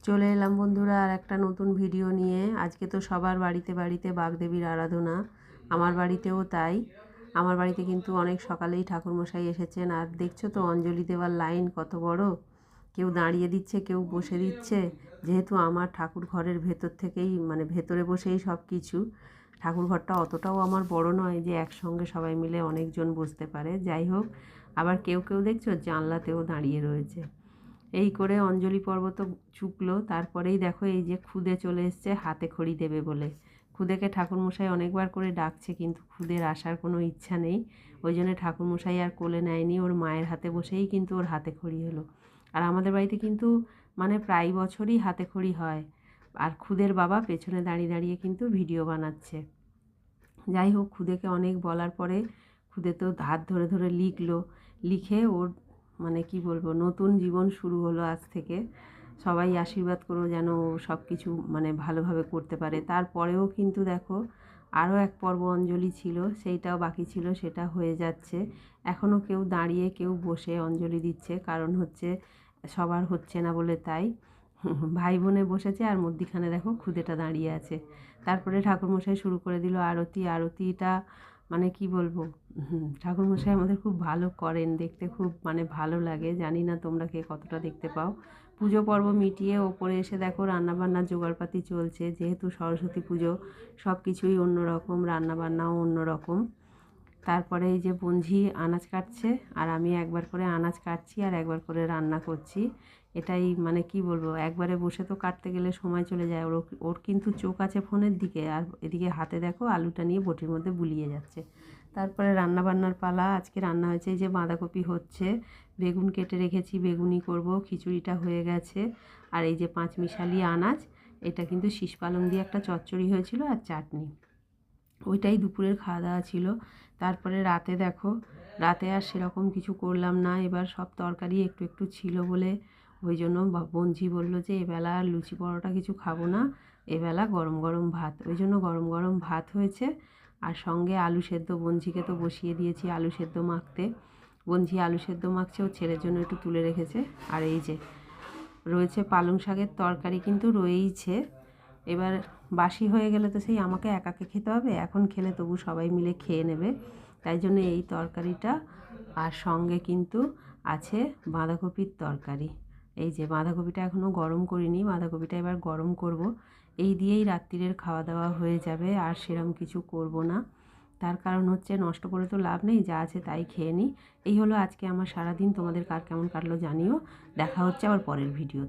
চলে এলাম বন্ধুরা আর একটা নতুন ভিডিও নিয়ে। আজকে তো সবার বাড়িতে বাড়িতে বাগদেবীর আরাধনা, আমার বাড়িতেও তাই। আমার বাড়িতে কিন্তু অনেক সকালেই ঠাকুরমশাই এসেছেন। আর দেখছো তো অঞ্জলি দেওয়ার লাইন কত বড়, কেউ দাঁড়িয়ে দিচ্ছে, কেউ বসে দিচ্ছে। যেহেতু আমার ঠাকুর ঘরের ভেতর থেকেই মানে ভেতরে বসেই সব কিছু, ঠাকুর ঘরটা অতটাও আমার বড় নয় যে একসঙ্গে সবাই মিলে অনেকজন বসতে পারে। যাই হোক, আবার কেউ কেউ দেখছো জানলাতেও দাঁড়িয়ে রয়েছে। এই করে অঞ্জলি পর্ব তো চুকলো। তারপরেই দেখো এই যে খুদে চলে এসছে হাতে খড়ি দেবে বলে। খুদেকে ঠাকুরমশাই অনেকবার করে ডাকছে, কিন্তু খুদের আসার কোনো ইচ্ছা নেই। ওই জন্য ঠাকুরমশাই আর কোলে নেয়নি, ওর মায়ের হাতে বসেই কিন্তু ওর হাতে খড়ি হলো। আর আমাদের বাড়িতে কিন্তু মানে প্রায় বছরই হাতে খড়ি হয়। আর খুদের বাবা পেছনে দাঁড়িয়ে দাঁড়িয়ে কিন্তু ভিডিও বানাচ্ছে। যাই হোক, খুদেকে অনেক বলার পরে খুদে তো হাত ধরে ধরে লিখলো। লিখে ওর মানে কি বলবো, নতুন জীবন শুরু হলো আজ থেকে। সবাই আশীর্বাদ করো যেন ও সব কিছু মানে ভালোভাবে করতে পারে। তারপরেও কিন্তু দেখো আরও এক পর্ব অঞ্জলি ছিল, সেইটাও বাকি ছিল, সেটা হয়ে যাচ্ছে। এখনও কেউ দাঁড়িয়ে কেউ বসে অঞ্জলি দিচ্ছে, কারণ হচ্ছে সবার হচ্ছে না বলে তাই। ভাই বোনে বসেছে আর মধ্যিখানে দেখো খুদেটা দাঁড়িয়ে আছে। তারপরে ঠাকুরমশাই শুরু করে দিল আরতি। আরতিটা মানে কি বলবো, ঠাকুরমশাই আমাদের খুব ভালো করেন, দেখতে খুব মানে ভালো লাগে। জানি না তোমরা কে কতটা দেখতে পাও। পুজো পর্ব মিটিয়ে ওপরে এসে দেখো রান্নাবান্নার জোগাড়পাতি চলছে। যেহেতু সরস্বতী পুজো, সব কিছুই অন্যরকম, রান্নাবান্নাও অন্যরকম। তারপরে এই যে বঞ্ঝি আনাজ কাটছে, আর আমি একবার করে আনাজ কাটছি আর একবার করে রান্না করছি। এটাই মানে কি বলবো, একবারে বসে তো কাটতে গেলে সময় চলে যায়। ওর ওর কিন্তু চোখ আছে ফোনের দিকে, আর এদিকে হাতে দেখো আলুটা নিয়ে বটির মধ্যে বুলিয়ে যাচ্ছে। তারপরে রান্নাবান্নার পালা। আজকে রান্না হয়েছে এই যে বাঁধাকপি হচ্ছে, বেগুন কেটে রেখেছি, বেগুনি করব, খিচুড়িটা হয়ে গেছে। আর এই যে পাঁচমিশালি আনাজ, এটা কিন্তু শীষ পালং দিয়ে একটা চচ্চড়ি হয়েছিল আর চাটনি। ওইটাই দুপুরের খাওয়া দাওয়া ছিল। তারপরে রাতে দেখো, রাতে আর সেরকম কিছু করলাম না। এবার সব তরকারি একটু একটু ছিল বলে ওই জন্য বঞ্ঝি বললো যে এবেলা আর লুচি পরোটা কিছু খাবো না, এবেলা গরম গরম ভাত। ওই জন্য গরম গরম ভাত হয়েছে, আর সঙ্গে আলু সেদ্ধ। বঞ্ঝিকে তো বসিয়ে দিয়েছি আলু সেদ্ধ মাখতে। বঞ্ঝি আলু সেদ্ধ মাখছে, ওর ছেলের জন্য একটু তুলে রেখেছে। আর এই যে রয়েছে পালং শাকের তরকারি, কিন্তু রয়েইছে। এবার বাসি হয়ে গেলে তো সেই আমাকে একাকে খেতে হবে, এখন খেলে তবু সবাই মিলে খেয়ে নেবে। তাই জন্য এই তরকারিটা, আর সঙ্গে কিন্তু আছে বাঁধাকপির তরকারি। এই যে বাঁধাকপিটা এখনও গরম করিনি, বাঁধাকপিটা এবার গরম করব। এই দিয়েই রাত্রিরের খাওয়া দাওয়া হয়ে যাবে, আর সেরকম কিছু করব না। তার কারণ হচ্ছে নষ্ট করে তো লাভ নেই, যা আছে তাই খেয়ে নিই। এই হলো আজকে আমার সারাদিন। তোমাদের কার কেমন কাটলো জানিও। দেখা হচ্ছে আবার পরের ভিডিও।